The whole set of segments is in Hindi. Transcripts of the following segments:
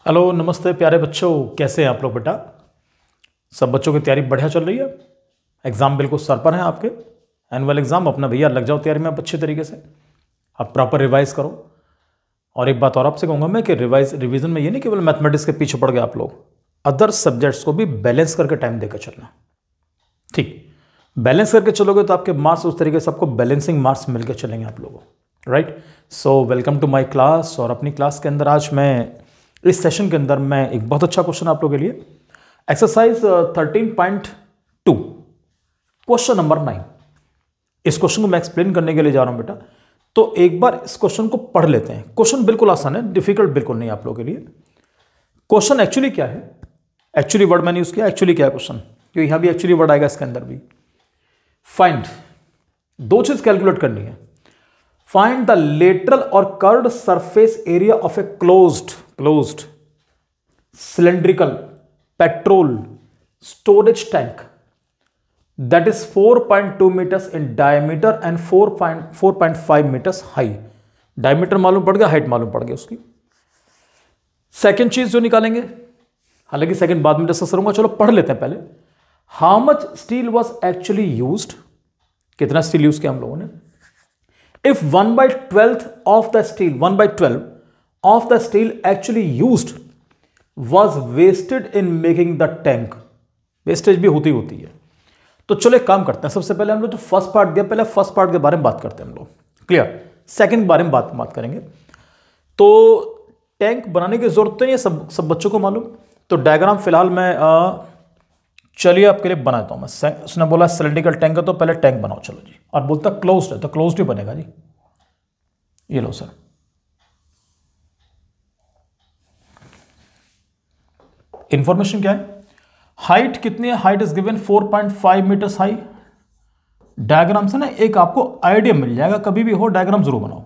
हेलो नमस्ते प्यारे बच्चों, कैसे हैं आप लोग बेटा। सब बच्चों की तैयारी बढ़िया चल रही है। एग्ज़ाम बिल्कुल सर पर है आपके। एनुअल एग्ज़ाम अपना भैया लग जाओ तैयारी में आप अच्छे तरीके से। आप प्रॉपर रिवाइज करो। और एक बात और आपसे कहूँगा मैं कि रिवीजन में ये नहीं केवल मैथमेटिक्स के पीछे पड़ गए आप लोग, अदर सब्जेक्ट्स को भी बैलेंस करके टाइम देकर चलना। ठीक, बैलेंस करके चलोगे तो आपके मार्क्स उस तरीके से आपको बैलेंसिंग मार्क्स मिलकर चलेंगे आप लोगों। Right, so welcome to my class. और अपनी क्लास के अंदर आज मैं इस सेशन के अंदर मैं एक बहुत अच्छा क्वेश्चन आप लोगों के लिए, एक्सरसाइज 13.2 क्वेश्चन नंबर 9। इस क्वेश्चन को मैं एक्सप्लेन करने के लिए जा रहा हूं बेटा, तो एक बार इस क्वेश्चन को पढ़ लेते हैं। क्वेश्चन बिल्कुल आसान है, डिफिकल्ट बिल्कुल नहीं आप लोगों के लिए। क्वेश्चन एक्चुअली क्या है, एक्चुअली वर्ड मैंने यूज किया। एक्चुअली क्या है क्वेश्चन, क्योंकि यहां भी एक्चुअली वर्ड आएगा इसके अंदर भी। फाइंड, दो चीज कैलकुलेट करनी है। फाइंड द लेटरल और curved surface area of a closed cylindrical petrol storage tank that is 4.2 meters in diameter and 4.5 meters high। Diameter मालूम पड़ गया, हाइट मालूम पड़ गया उसकी। सेकेंड चीज जो निकालेंगे, हालांकि सेकेंड बाद में डिस्कस करूंगा, चलो पढ़ लेते हैं पहले। How much steel was actually used, कितना स्टील यूज किया हम लोगों ने। If 1/12 of the steel, 1/12 of the steel actually used was wasted in making the tank। Wastage भी होती है। तो चलो एक काम करते हैं, सबसे पहले हम लोग जो फर्स्ट पार्ट दिया, पहले फर्स्ट पार्ट के बारे में बात करते हैं हम लोग। क्लियर, सेकंड के बारे में बात करेंगे। तो टैंक बनाने की जरूरत नहीं है, सब बच्चों को मालूम। तो डायग्राम फिलहाल मैं चलिए आपके लिए बनाता हूं मैं। उसने बोला सिलिंड्रिकल टैंक है तो पहले टैंक बनाओ, चलो जी। और बोलता क्लोज्ड है तो क्लोज्ड ही बनेगा जी। ये लो सर, इंफॉर्मेशन क्या है। हाइट कितनी है, height is given 4.5 metres high. Diagram से ना एक आपको आइडिया मिल जाएगा, कभी भी हो डायग्राम जरूर बनाओ।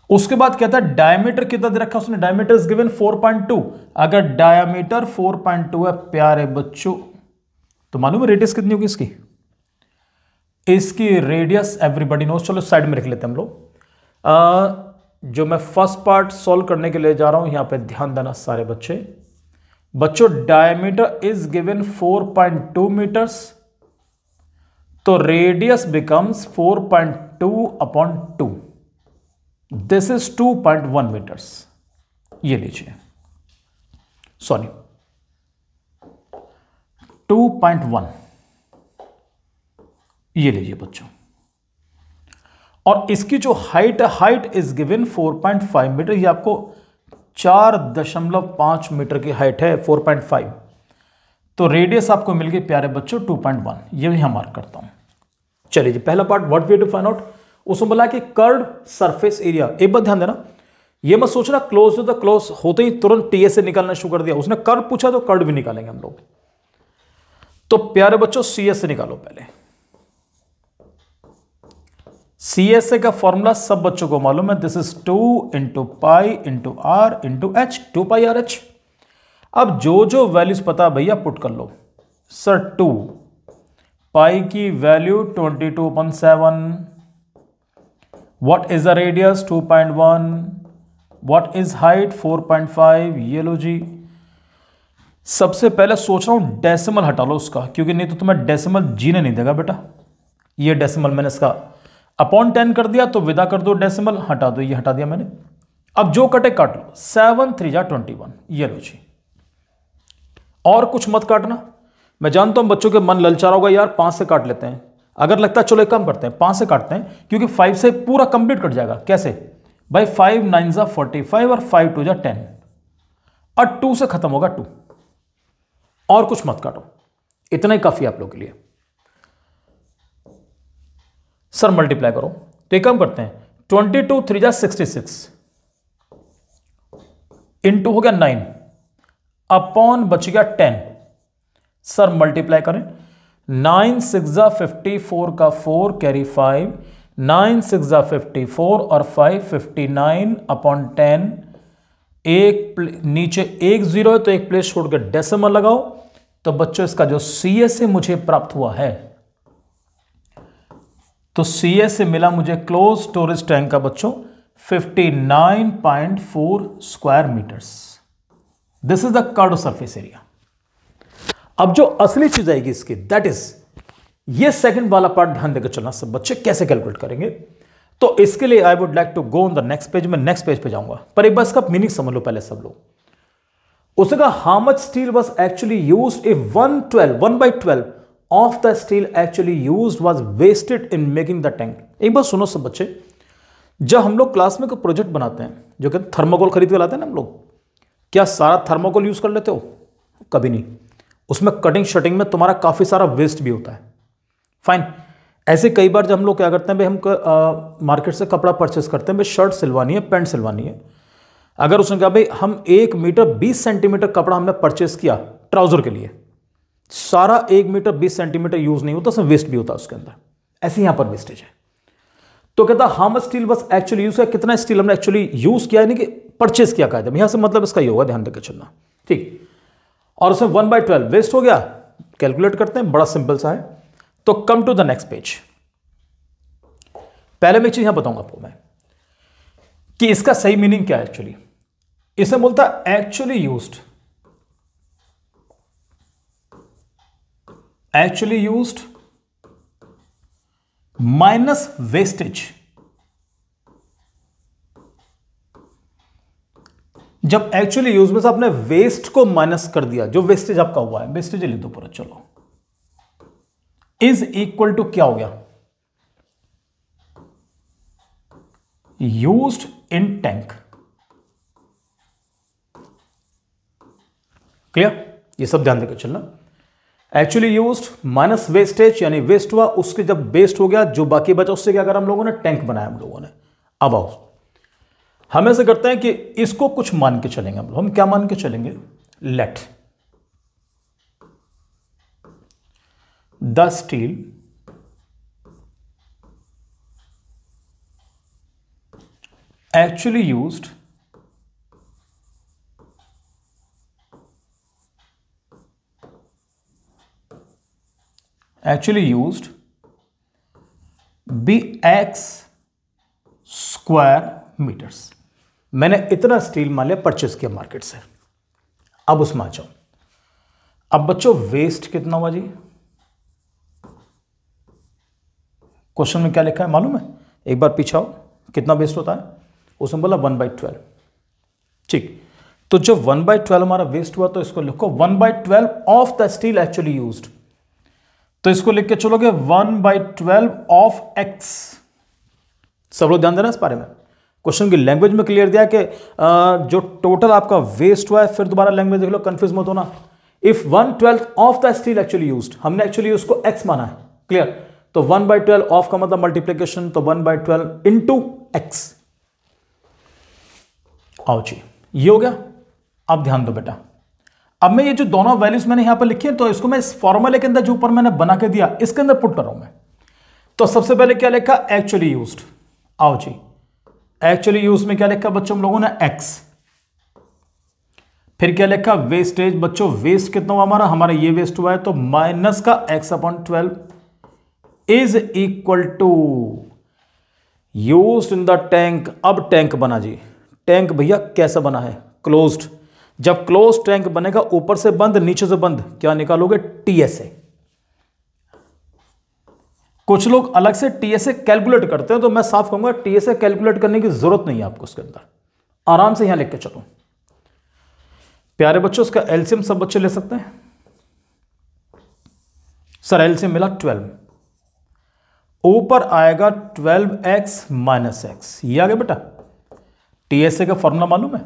उसके बाद कहता है डायमीटर कितना दे रखा उसने, डायमीटर इज गिवन 4.2। अगर डायमीटर 4.2 है प्यारे बच्चों, तो मालूम है रेडियस कितनी होगी इसकी। इसकी रेडियस एवरीबॉडी नोस। चलो साइड में रख लेते हैं हम लोग। जो मैं फर्स्ट पार्ट सॉल्व करने के लिए जा रहा हूं, यहां पे ध्यान देना सारे बच्चों। डायमीटर इज गिवन 4.2 मीटर्स, तो radius becomes 4.2 upon 2। This is 2.1 metres. ये लीजिए, सॉरी 2.1, ये लीजिए बच्चों। और इसकी जो हाइट है, हाइट इज गिवन 4.5 मीटर। ये आपको 4.5 मीटर की हाइट है, 4.5। तो रेडियस आपको मिल गई प्यारे बच्चों 2.1। ये भी हम मार्क करता हूं। चलिए जी, पहला part what we to find out. उसमें बोला कि कर्व्ड सरफेस एरिया। एक बात ध्यान देना, ये मत सोचना क्लोज तो क्लोज होते ही तुरंत टीए से निकालना शुरू कर दिया। उसने कर्व पूछा तो कर्व भी निकालेंगे हम लोग। तो प्यारे बच्चों सीएस से निकालो पहले। सीएसए का फॉर्मूला सब बच्चों को मालूम है, this is 2 into pi into R into H, 2 pi R H. अब जो वैल्यूज पता भैया पुट कर लो। सर 2 पाई की value 22/7। What is the radius 2.1। What is height 4.5। ये लो जी। सबसे पहले सोच रहा हूं डेसिमल हटा लो उसका, क्योंकि नहीं तो तुम्हें डेसिमल जीने नहीं देगा बेटा। ये डेसिमल मैंने इसका अपॉन 10 कर दिया, तो विदा कर दो डेसिमल, हटा दो। ये हटा दिया मैंने। अब जो कटे काट लो। 7 3 जा 21। ये लो जी। और कुछ मत काटना। मैं जानता हूं बच्चों के मन ललचा रहा होगा, यार 5 से काट लेते हैं। अगर लगता है चलो एक काम करते हैं, 5 से काटते हैं, क्योंकि 5 से पूरा कंप्लीट कट जाएगा। कैसे भाई, 5 9 जा 45 और 5 2 जा 10, और 2 से खत्म होगा 2। और कुछ मत काटो, इतना ही काफी आप लोगों के लिए। सर मल्टीप्लाई करो, तो एक काम करते हैं, 22 3 जा 66 इंटू हो गया 9 अपॉन बच गया 10। सर मल्टीप्लाई करें, 9 6 जा 54 का 4 कैरी 5, 9 6 जा 54 और 5 59 अपॉन 10। एक नीचे एक जीरो है तो एक प्लेस छोड़ कर डेसिमल लगाओ। तो बच्चों इसका जो सीएस से मुझे प्राप्त हुआ है, तो सीएस से मिला मुझे क्लोज स्टोरेज टैंक का बच्चों 59.4 square metres. This is the curved surface area. अब जो असली चीज आएगी इसकी, दैट इज ये सेकंड वाला पार्ट ध्यान देकर चलना सब बच्चे, कैसे कैलकुलेट करेंगे। तो इसके लिए I would like to go on the next page. मैं नेक्स्ट पेज पे जाऊंगा, पर एक बार इसका मीनिंग समझ लो पहले सब लोग। उसने कहा how much steel was actually used if 1/12 of the steel actually used was wasted in making the tank. एक बार सुनो सब बच्चे, जब हम लोग क्लास में कोई प्रोजेक्ट बनाते हैं, जो कि थर्माकोल खरीद के लाते हैं ना हम लोग, क्या सारा थर्माकोल यूज कर लेते हो? कभी नहीं। उसमें कटिंग शटिंग में तुम्हारा काफी सारा वेस्ट भी होता है। फाइन। ऐसे कई बार जब हम लोग क्या करते हैं भाई, हम मार्केट से कपड़ा परचेस करते हैं भाई, शर्ट सिलवानी है, पैंट सिलवानी है। अगर उसने कहा भाई हम 1 मीटर 20 सेंटीमीटर कपड़ा हमने परचेस किया ट्राउजर के लिए, सारा 1 मीटर 20 सेंटीमीटर यूज नहीं होता, उसमें वेस्ट भी होता है उसके अंदर। ऐसे यहां पर वेस्टेज है। तो कहता how much steel was actually use, कितना स्टील हमने एक्चुअली यूज किया, यानी कि परचेस किया कायदे में। यहां से मतलब इसका ये होगा, ध्यान देकर चलना, ठीक। और उसमें 1/12 वेस्ट हो गया, कैलकुलेट करते हैं, बड़ा सिंपल सा है। तो come to the next page. पहले मैं एक चीज यहां बताऊंगा आपको मैं कि इसका सही मीनिंग क्या है एक्चुअली। इसे बोलता है एक्चुअली यूज्ड माइनस वेस्टेज। जब एक्चुअली यूज में से आपने वेस्ट को माइनस कर दिया, जो वेस्टेज आपका हुआ है, वेस्टेज लिख दो पूरा, चलो, इज इक्वल टू क्या हो गया, यूज्ड इन टैंक। क्लियर? ये सब ध्यान देकर चलना। एक्चुअली यूज्ड माइनस वेस्टेज, यानी वेस्ट हुआ, उसके जब वेस्ट हो गया, जो बाकी बचा उससे क्या करा हम लोगों ने, टैंक बनाया हम लोगों ने। अब आओ, हम ऐसे करते हैं कि इसको कुछ मान के चलेंगे हम लोग। हम क्या मान के चलेंगे, let the steel actually used be x square metres. मैंने इतना स्टील मान लिया, परचेस किया मार्केट से। अब उसमें आ जाओ। अब बच्चों वेस्ट कितना हुआ जी, क्वेश्चन में क्या लिखा है मालूम है? एक बार पीछे आओ, कितना वेस्ट होता है? उसने बोला 1/12। ठीक, तो जब 1/12 हमारा वेस्ट हुआ, तो इसको लिखो 1/12 of the steel actually used. तो इसको लिख के चलोगे 1/12 ऑफ एक्स। सब लोग ध्यान देना इस बारे में। क्वेश्चन की लैंग्वेज में क्लियर दिया कि जो टोटल आपका वेस्ट हुआ है, फिर दोबारा लैंग्वेज देख लो, कंफ्यूज मत होना। If 1/12 of the steel actually used, हमने एक्चुअली उसको एक्स माना है। क्लियर? तो 1/12 ऑफ का मतलब मल्टीप्लीकेशन, तो 1/12 इंटू एक्स। आओ जी, ये हो गया। अब ध्यान दो बेटा, अब मैं ये जो दोनों वैल्यूज मैंने यहां पर लिखी है, तो इसको मैं इस फॉर्मूले के अंदर जो ऊपर मैंने बना के दिया, इसके अंदर पुट कर रहा हूं मैं। तो सबसे पहले क्या लिखा, एक्चुअली यूज्ड। आओ जी, एक्चुअली यूज में क्या लिखा बच्चों हम लोगों ने, एक्स। फिर क्या लिखा, वेस्टेज। बच्चों वेस्ट कितना हुआ हमारा ये वेस्ट हुआ है, तो माइनस का x/12 is equal to used in the tank. अब टैंक बना जी। टैंक भैया कैसा बना है, क्लोज्ड। जब क्लोज टैंक बनेगा, ऊपर से बंद नीचे से बंद, क्या निकालोगे, टीएसए। कुछ लोग अलग से टीएसए कैलकुलेट करते हैं, तो मैं साफ कहूंगा टीएसए कैलकुलेट करने की जरूरत नहीं है आपको। उसके अंदर आराम से यहां लिख के चलो प्यारे बच्चों। उसका एलसीएम सब बच्चे ले सकते हैं। सर एलसीएम मिला 12, ऊपर आएगा 12x माइनस एक्स। ये आ गया बेटा। टीएसए का फॉर्मूला मालूम है?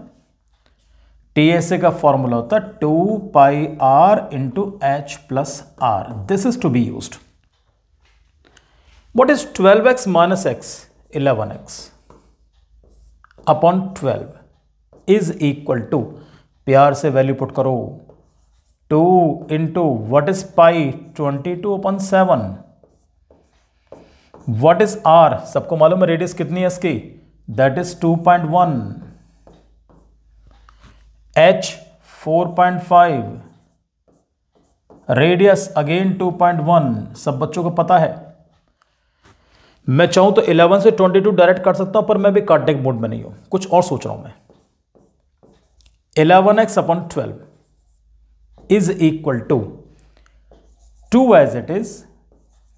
टीएसए का फॉर्मूला होता है 2πr into H plus R. This is to be used. What is 12x minus X? 11x upon 12 is equal to, प्यार से वैल्यू पुट करो, 2 into what is pi, 22/7। What is R? सबको मालूम है रेडियस कितनी है इसकी, that is 2.1। h 4.5, radius again 2.1। सब बच्चों को पता है। मैं चाहूं तो 11 से 22 डायरेक्ट काट सकता हूं, पर मैं भी काटने के मूड में नहीं हूं, कुछ और सोच रहा हूं मैं। 11x upon 12 is equal to 2 as it is,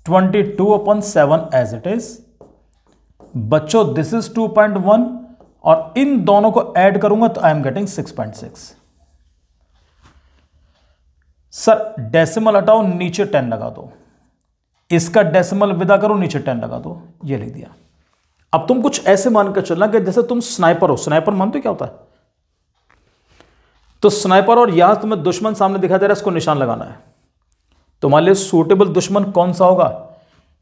22 upon 7 as it is. बच्चों दिस इज 2.1 और इन दोनों को ऐड करूंगा तो I am getting 6.6। Sir decimal हटाओ, नीचे 10 लगा दो, इसका डेसिमल विदा करो, नीचे 10 लगा दो, ये लिख दिया। अब तुम कुछ ऐसे मान कर चलना कि जैसे तुम स्नाइपर हो। स्नाइपर मानते हो क्या होता है? तो स्नाइपर, और यहां तुम्हें दुश्मन सामने दिखाई दे रहा है, इसको निशान लगाना है। तुम्हारे लिए सूटेबल दुश्मन कौन सा होगा?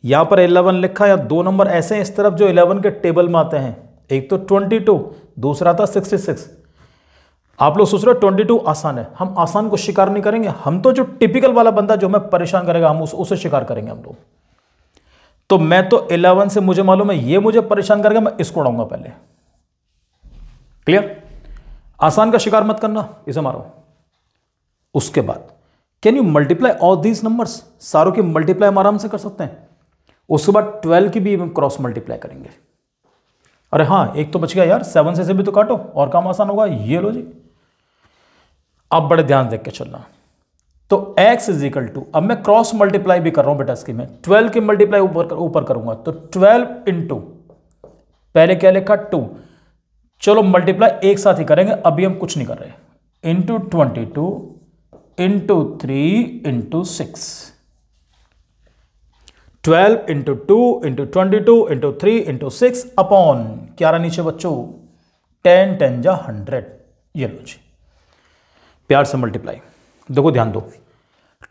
यहां पर 11 लिखा है, या 2 नंबर ऐसे हैं इस तरफ जो 11 के टेबल में आते हैं, एक तो 22, दूसरा था 66। आप लोग सोच रहे हो 22 आसान है, हम आसान को शिकार नहीं करेंगे, हम तो जो टिपिकल वाला बंदा जो हमें परेशान करेगा हम उसे शिकार करेंगे हम लोग। तो मैं तो 11 से मुझे मालूम है ये मुझे परेशान करेगा, मैं इसको उड़ाऊंगा पहले। क्लियर? आसान का शिकार मत करना, इसे मारो। उसके बाद can you multiply all these numbers, सारों की मल्टीप्लाई हम आराम से कर सकते हैं। उसके बाद 12 की भी हम क्रॉस मल्टीप्लाई करेंगे। अरे हाँ, एक तो बच गया यार, 7 से भी तो काटो और काम आसान होगा। ये लो जी, अब बड़े ध्यान देख के चलना। तो x इज इक्वल टू, अब मैं क्रॉस मल्टीप्लाई भी कर रहा हूं बेटा इसकी, मैं 12 की मल्टीप्लाई ऊपर करूंगा तो 12 इंटू, पहले क्या लिखा 2, चलो मल्टीप्लाई एक साथ ही करेंगे, अभी हम कुछ नहीं कर रहे, into 22 into 3 into 6, 12 into 2 into 22 into 3 into 6 upon क्या रहा नीचे बच्चों, 10 10 जा 100। ये लो जी, प्यार से मल्टीप्लाई। देखो ध्यान दो,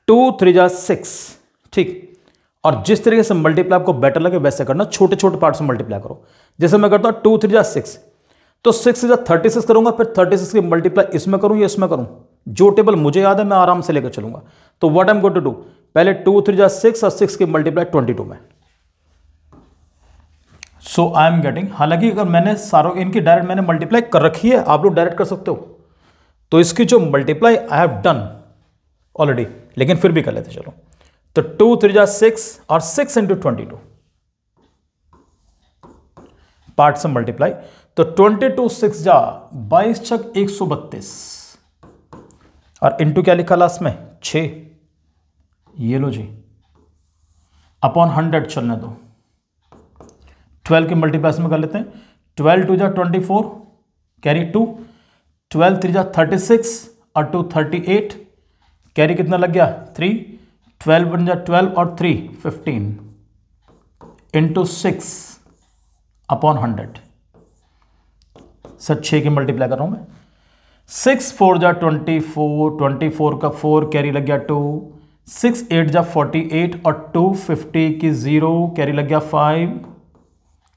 2 3 जा 6, ठीक। और जिस तरीके से मल्टीप्लाई आपको बेटर लगे वैसे करना, छोटे छोटे पार्ट्स में मल्टीप्लाई करो। जैसे मैं करता हूं 2 3 जा 6, तो 6 से 36 करूंगा, फिर 36 की मल्टीप्लाई इसमें करूं या इसमें करूं, जो टेबल मुझे याद है मैं आराम से लेकर चलूंगा। तो what I am going to do, पहले 2 3 जा 6 और 6 की मल्टीप्लाई 22 में। सो आई एम गेटिंग, हालांकि अगर मैंने सारों इनकी डायरेक्ट मैंने मल्टीप्लाई कर रखी है, आप लोग डायरेक्ट कर सकते हो, तो इसकी जो multiply I have done already, लेकिन फिर भी कर लेते चलो। तो 2 3 जा 6 और 6 इंटू 22 पार्ट से मल्टीप्लाई, तो 22 6 जा 22 छक 132 और इंटू क्या लिखा लास्ट में 6। ये लो जी, अपॉन 100 चलने दो, 12 की मल्टीप्लाई में कर लेते हैं। 12 2 जा 24 कैरी 2, 12 3 जा 36 और 2 38 कैरी कितना लग गया 3, 12 1 जा 12 और 3 15 इंटू 6 अपॉन 100। सर 6 की मल्टीप्लाई कर रहा हूं मैं, 6 4 जा 24, 24 का 4 कैरी लग गया 2, 6 8 जा 48 और 2 50 की 0 कैरी लग गया 5।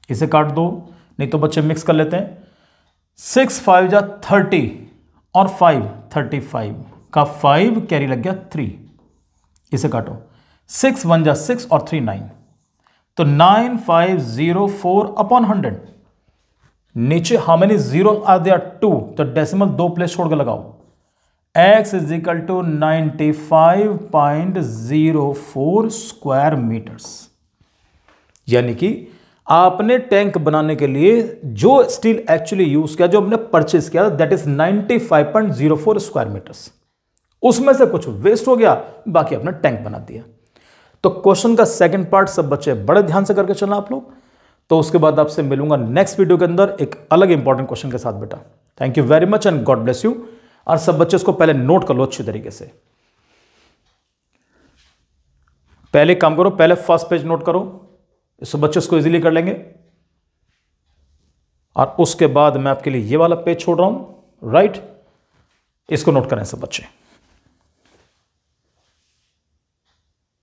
इसे काट दो, नहीं तो बच्चे मिक्स कर लेते हैं। 6 5 जा 30 और 5 35 का 5 कैरी लग गया 3। इसे काटो, 6 1 जा 6 और 3 9, तो 9504 अपॉन 100। नीचे how many zero are there 2, तो डेसिमल 2 प्लेस छोड़ के लगाओ। x is equal to 95.04 square metres. यानी कि आपने टैंक बनाने के लिए जो स्टील एक्चुअली यूज किया, जो हमने परचेज किया, दैट इज 95.04 स्क्वायर मीटर्स। उसमें से कुछ वेस्ट हो गया, बाकी आपने टैंक बना दिया। तो क्वेश्चन का सेकंड पार्ट सब बच्चे बड़े ध्यान से करके चलना आप लोग। तो उसके बाद आपसे मिलूंगा नेक्स्ट वीडियो के अंदर एक अलग इंपॉर्टेंट क्वेश्चन के साथ बेटा। Thank you very much and God bless you. और सब बच्चे इसको पहले नोट कर लो अच्छी तरीके से। पहले काम करो, पहले फर्स्ट पेज नोट करो, इस बच्चे इसको इजीली कर लेंगे। और उसके बाद मैं आपके लिए ये वाला पेज छोड़ रहा हूं, राइट, इसको नोट करें सब बच्चे।